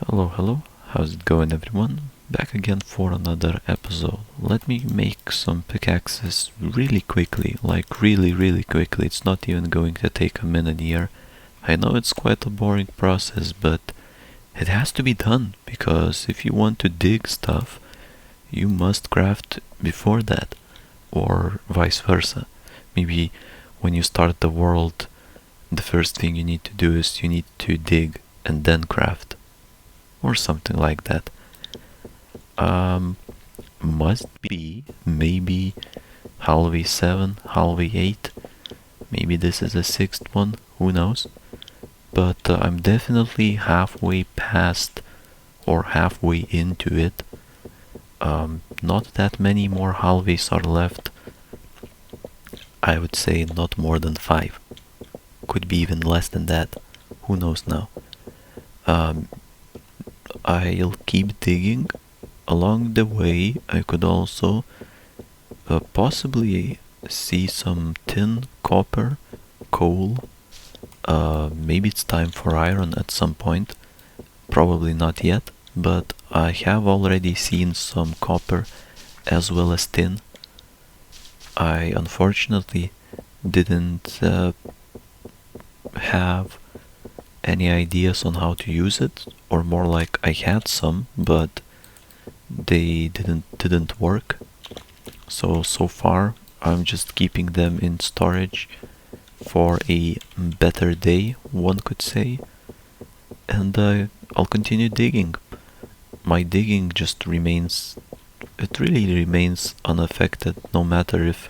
Hello, hello, how's it going everyone? Back again for another episode. Let me make some pickaxes really quickly, like really quickly. It's not even going to take a minute here. I know it's quite a boring process, but it has to be done, because if you want to dig stuff, you must craft before that, or vice versa. Maybe when you start the world, the first thing you need to do is you need to dig and then craft or something like that. Um, must be maybe halfway 7, halfway 8. Maybe this is a sixth one, who knows? But I'm definitely halfway past or halfway into it. Not that many more halfways are left. I would say not more than 5. Could be even less than that. Who knows now? Um, I'll keep digging. Along the way, I could also possibly see some tin, copper, coal. Maybe it's time for iron at some point. Probably not yet, but I have already seen some copper as well as tin. I unfortunately didn't have any ideas on how to use it, or more like I had some, but they didn't work. So far I'm just keeping them in storage for a better day, one could say, and I'll continue digging. My digging just remains, it really remains unaffected, no matter if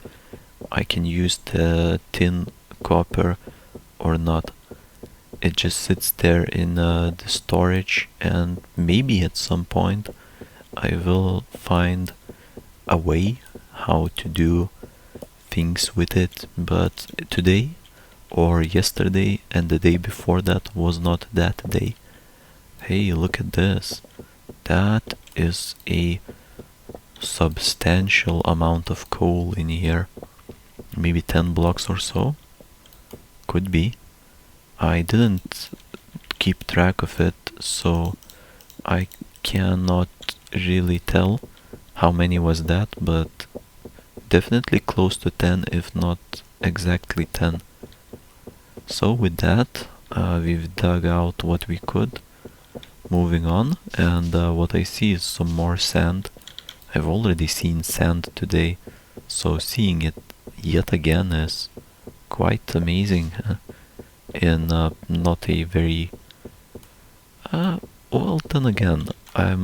I can use the tin, copper or not. It just sits there in the storage, and maybe at some point I will find a way how to do things with it, but today or yesterday and the day before that was not that day. Hey, look at this. That is a substantial amount of coal in here. Maybe 10 blocks or so? Could be. I didn't keep track of it, so I cannot really tell how many was that, but definitely close to 10, if not exactly 10. So with that, we've dug out what we could. Moving on, and what I see is some more sand. I've already seen sand today, so seeing it yet again is quite amazing. In not a very well, then again, I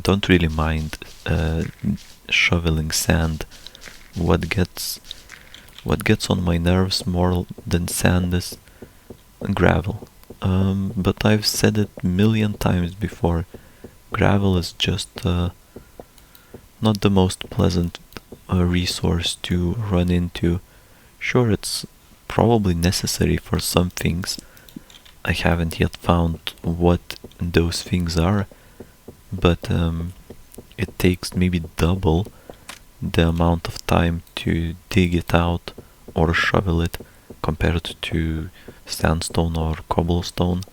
don't really mind shoveling sand. What gets on my nerves more than sand is gravel. But I've said it a million times before. Gravel is just not the most pleasant resource to run into. Sure, it's probably necessary for some things. I haven't yet found what those things are, but it takes maybe double the amount of time to dig it out or shovel it compared to sandstone or cobblestone.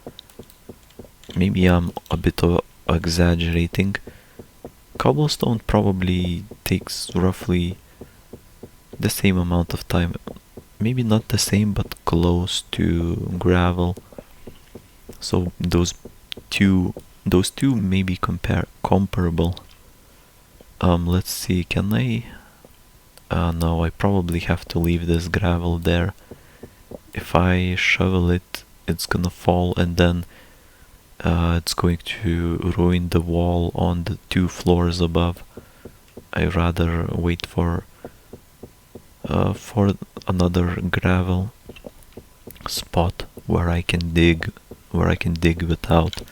Maybe I'm a bit exaggerating. Cobblestone probably takes roughly the same amount of time. Maybe not the same, but close to gravel. So those two may be comparable. Let's see, can I? No, I probably have to leave this gravel there. If I shovel it, it's gonna fall, and then it's going to ruin the wall on the 2 floors above. I rather wait for another gravel spot where I can dig without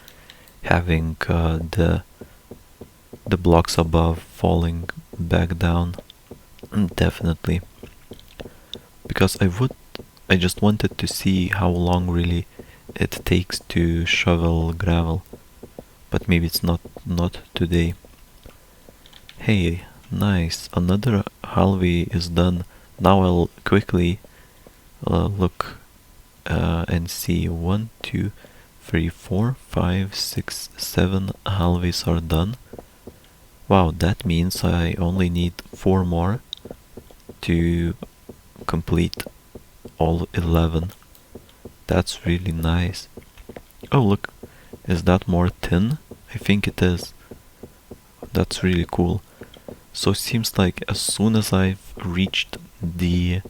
having the blocks above falling back down. Definitely, because I just wanted to see how long really it takes to shovel gravel, but maybe it's not today. Hey, nice, another halvey is done. Now I'll quickly look and see 1, 2, 3, 4, 5, 6, 7 halves are done. Wow, that means I only need 4 more to complete all 11. That's really nice. Oh look, is that more tin? I think it is. That's really cool. So it seems like as soon as I've reached the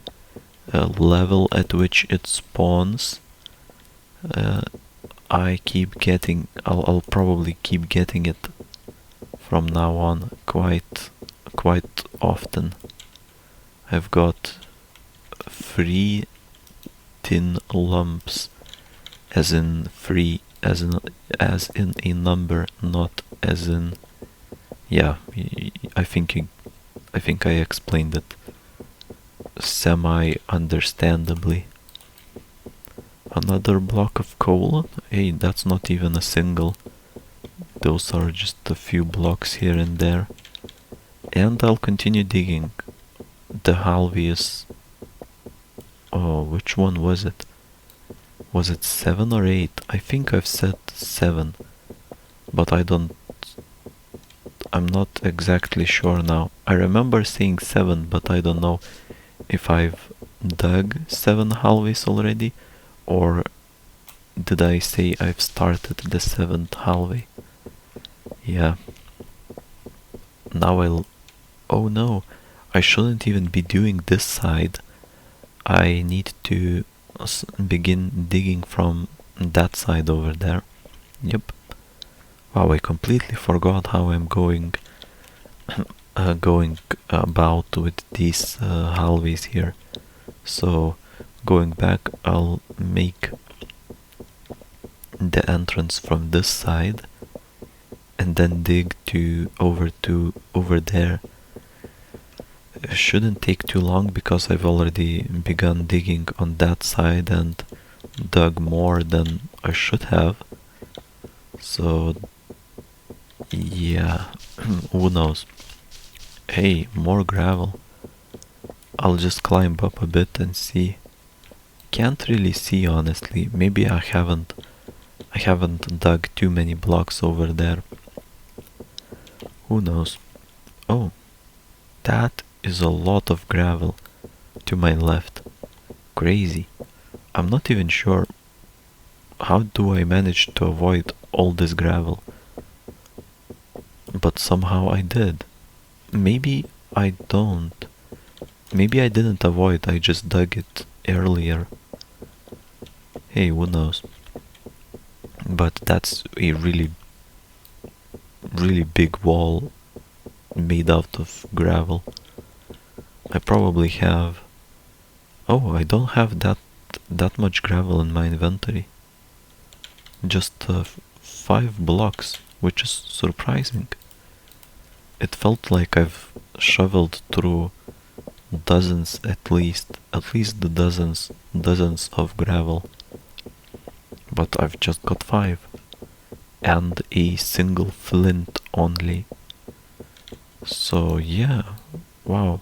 level at which it spawns, I'll probably keep getting it from now on quite often. I've got 3 tin lumps, as in three, as in a number, not as in, yeah. I think I explained it semi understandably. Another block of coal. Hey, that's not even a single. Those are just a few blocks here and there. And I'll continue digging. The halvius. Oh, which one was it? Was it 7 or 8? I think I've said 7, but I'm not exactly sure now. I remember saying 7, but I don't know if I've dug 7 halves already, or did I say I've started the 7th halvey? Yeah. Now oh no, I shouldn't even be doing this side. I need to begin digging from that side over there. Yep. Wow, I completely forgot how I'm going about with these halves here. So going back, I'll make the entrance from this side and then dig over there. It shouldn't take too long because I've already begun digging on that side and dug more than I should have. So yeah, who knows. Hey, more gravel. I'll just climb up a bit and see. Can't really see, honestly. Maybe I haven't dug too many blocks over there. Who knows? Oh, that is a lot of gravel to my left. Crazy. I'm not even sure how do I manage to avoid all this gravel. But somehow I did. Maybe I don't. Maybe I didn't avoid, I just dug it earlier. Hey, who knows? But that's a really big wall made out of gravel. I probably have... Oh, I don't have that much gravel in my inventory. Just 5 blocks, which is surprising. It felt like I've shoveled through dozens, at least the dozens of gravel. But I've just got 5. And a single flint only. So yeah, wow.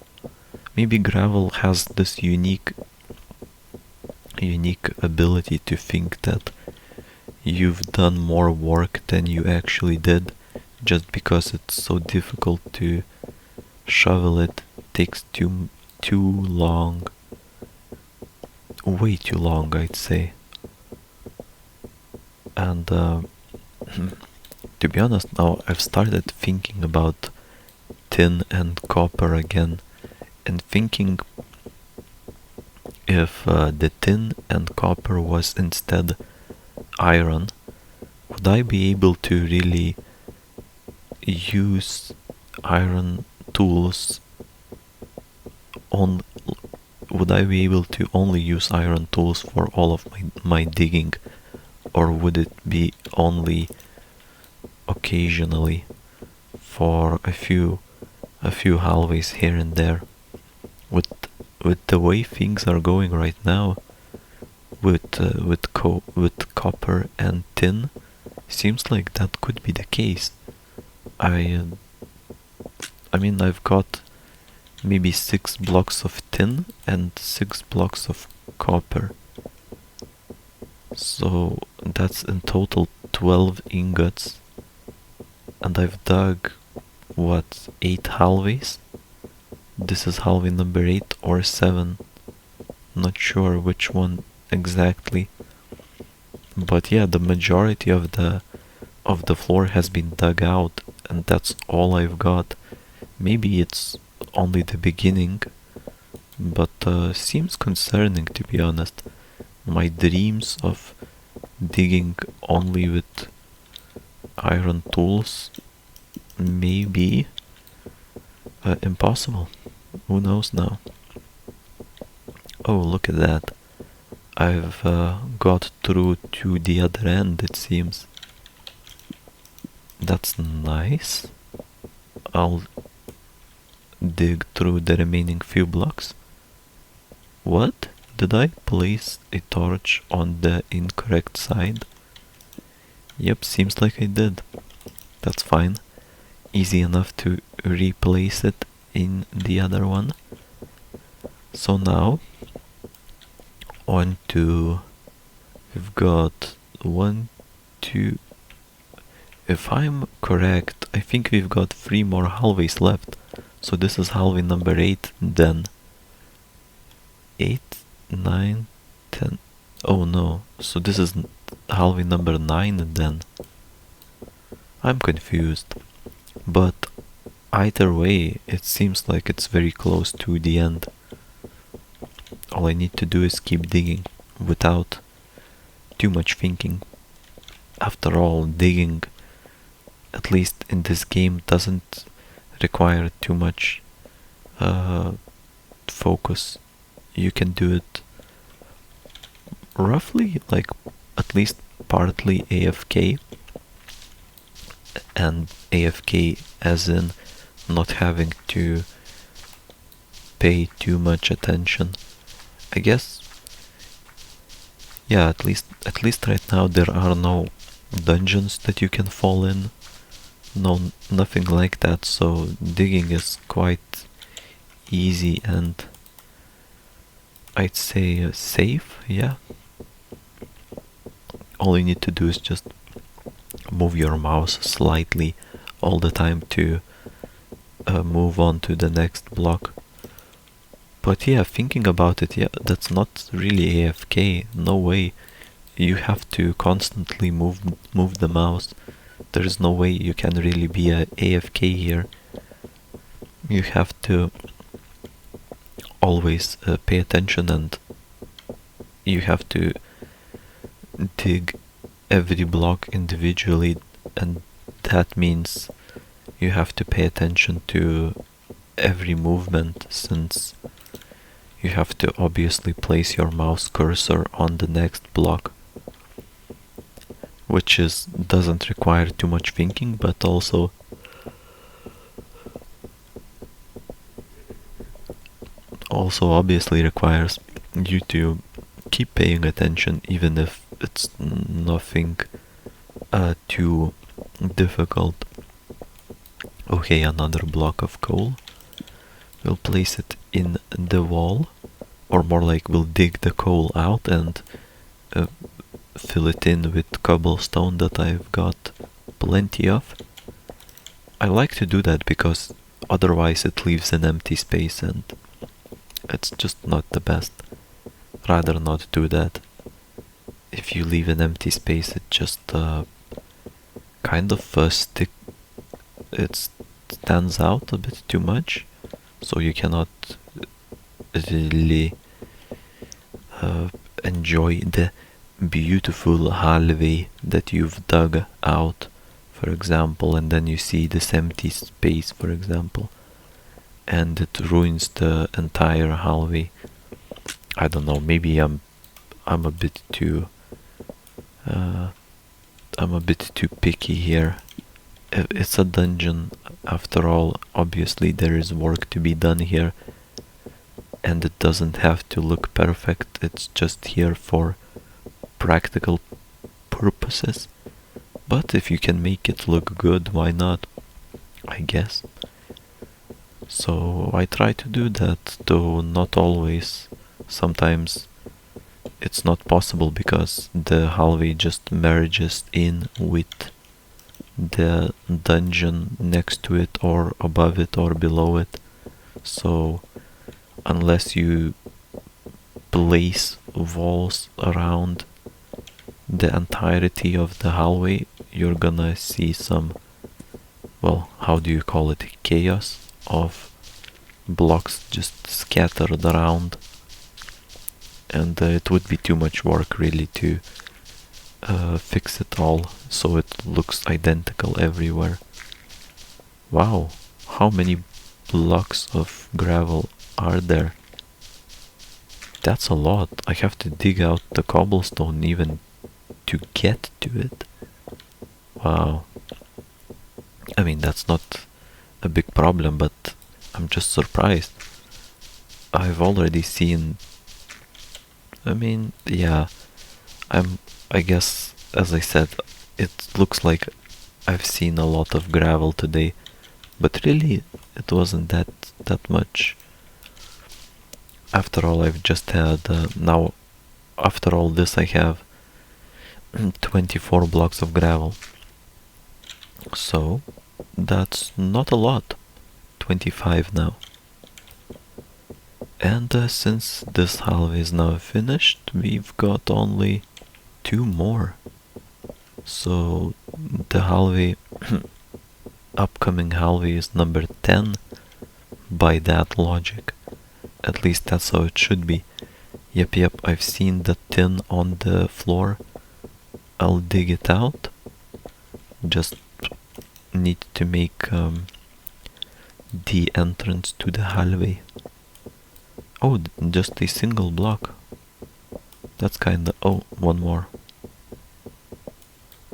Maybe gravel has this unique ability to think that you've done more work than you actually did, just because it's so difficult to shovel it. Takes too long. Way too long, I'd say. And to be honest, now I've started thinking about tin and copper again, and thinking if the tin and copper was instead iron, would I be able to really use iron tools on... Would I be able to only use iron tools for all of my digging, or would it be only occasionally for a few halves here and there? With the way things are going right now, with copper and tin, seems like that could be the case. I mean, I've got maybe 6 blocks of tin and 6 blocks of copper. So That's in total 12 ingots, and I've dug, what, 8 halveys? This is halvey number 8 or 7, not sure which one exactly. But yeah, the majority of the floor has been dug out, and that's all I've got. Maybe it's only the beginning, but seems concerning, to be honest. My dreams of digging only with iron tools may be impossible. Who knows now? Oh, look at that. I've got through to the other end, it seems. That's nice. I'll dig through the remaining few blocks. What? Did I place a torch on the incorrect side? Yep, seems like I did. That's fine. Easy enough to replace it in the other one. So now, on to... we've got 1, 2... If I'm correct, I think we've got 3 more halveys left. So this is halvey number 8, then 8, 9, 10. Oh no, so this is halvey number 9 then. I'm confused. But either way, it seems like it's very close to the end. All I need to do is keep digging without too much thinking. After all, digging, at least in this game, doesn't require too much focus. You can do it roughly, like at least partly AFK, and AFK as in not having to pay too much attention. I guess, yeah, at least right now there are no dungeons that you can fall in. No, nothing like that, so digging is quite easy and I'd say safe, yeah. All you need to do is just move your mouse slightly all the time to move on to the next block. But yeah, thinking about it, yeah, that's not really AFK, no way. You have to constantly move the mouse. There is no way you can really be a AFK here. You have to always pay attention, and you have to dig every block individually, and that means you have to pay attention to every movement, since you have to obviously place your mouse cursor on the next block, which doesn't require too much thinking, but also obviously requires you to keep paying attention, even if it's nothing too difficult. Okay, another block of coal. We'll place it in the wall, or more like we'll dig the coal out and fill it in with cobblestone that I've got plenty of. I like to do that because otherwise it leaves an empty space and it's just not the best. Rather not do that. If you leave an empty space, it just kind of it stands out a bit too much, so you cannot really enjoy the beautiful hallway that you've dug out, for example, and then you see this empty space, for example, and it ruins the entire hallway. I don't know, maybe I'm a bit too picky here. It's a dungeon after all. Obviously there is work to be done here, and it doesn't have to look perfect. It's just here for practical purposes. But if you can make it look good, why not? I guess. So I try to do that, though not always. Sometimes it's not possible because the hallway just merges in with the dungeon next to it or above it or below it. So unless you place walls around the entirety of the hallway, you're gonna see some, well, how do you call it, chaos of blocks just scattered around, and it would be too much work really to fix it all so it looks identical everywhere. Wow, how many blocks of gravel are there? That's a lot. I have to dig out the cobblestone even to get to it. Wow. I mean, that's not a big problem, but I'm just surprised. I've already seen... I mean, yeah, I guess, as I said, it looks like I've seen a lot of gravel today, but really, it wasn't that much. After all, I've just had, now, after all this, I have 24 blocks of gravel. So, that's not a lot. 25 now. And since this hallway is now finished, we've got only 2 more. So, the hallway, upcoming hallway is number 10 by that logic. At least that's how it should be. Yep, I've seen the tin on the floor. I'll dig it out. Just need to make the entrance to the hallway. Oh, just a single block. That's kinda... oh, one more.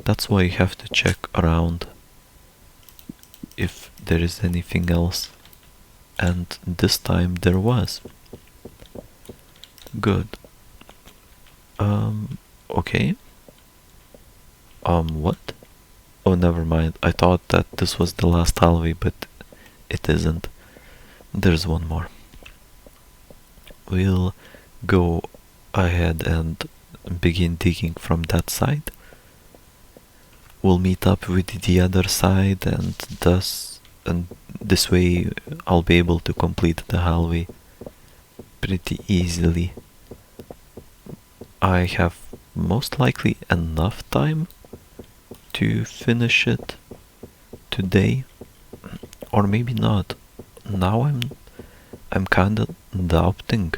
That's why you have to check around if there is anything else. And this time there was. Good. Okay. What? Oh, never mind. I thought that this was the last hallway, but it isn't. There's one more. We'll go ahead and begin digging from that side. We'll meet up with the other side, and this way I'll be able to complete the hallway pretty easily. I have most likely enough time to finish it today, or maybe not. Now I'm kinda doubting.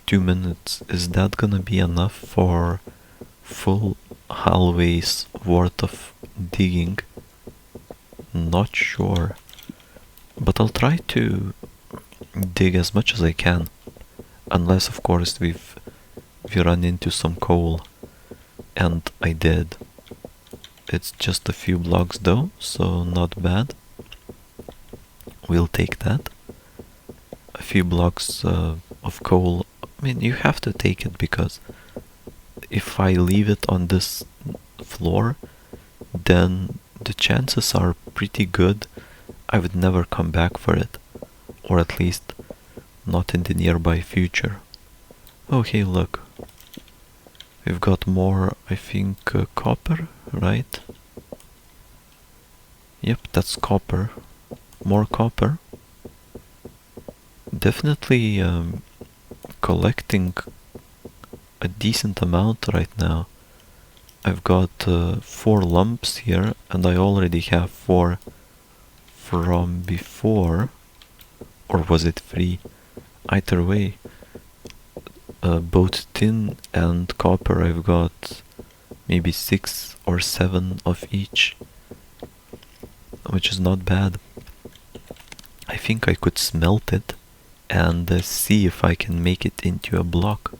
2 minutes, is that gonna be enough for full hallways worth of digging? Not sure, but I'll try to dig as much as I can, unless of course we run into some coal, and I did. It's just a few blocks though, so not bad. We'll take that. A few blocks of coal. I mean, you have to take it, because if I leave it on this floor, then the chances are pretty good I would never come back for it, or at least not in the nearby future. Oh, hey, look. We've got more, I think, copper, right? Yep, that's copper. More copper. Definitely collecting a decent amount right now. I've got 4 lumps here, and I already have 4 from before. Or was it 3? Either way, both tin and copper, I've got maybe 6 or 7 of each, which is not bad. I think I could smelt it and see if I can make it into a block.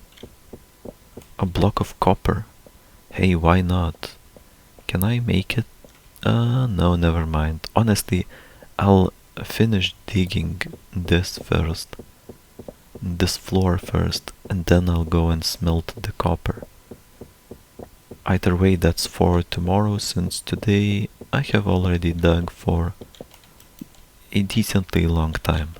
A block of copper. Hey, why not? Can I make it? No, never mind. Honestly, I'll finish digging this first. This floor first, and then I'll go and smelt the copper. Either way, that's for tomorrow, since today I have already dug for a decently long time.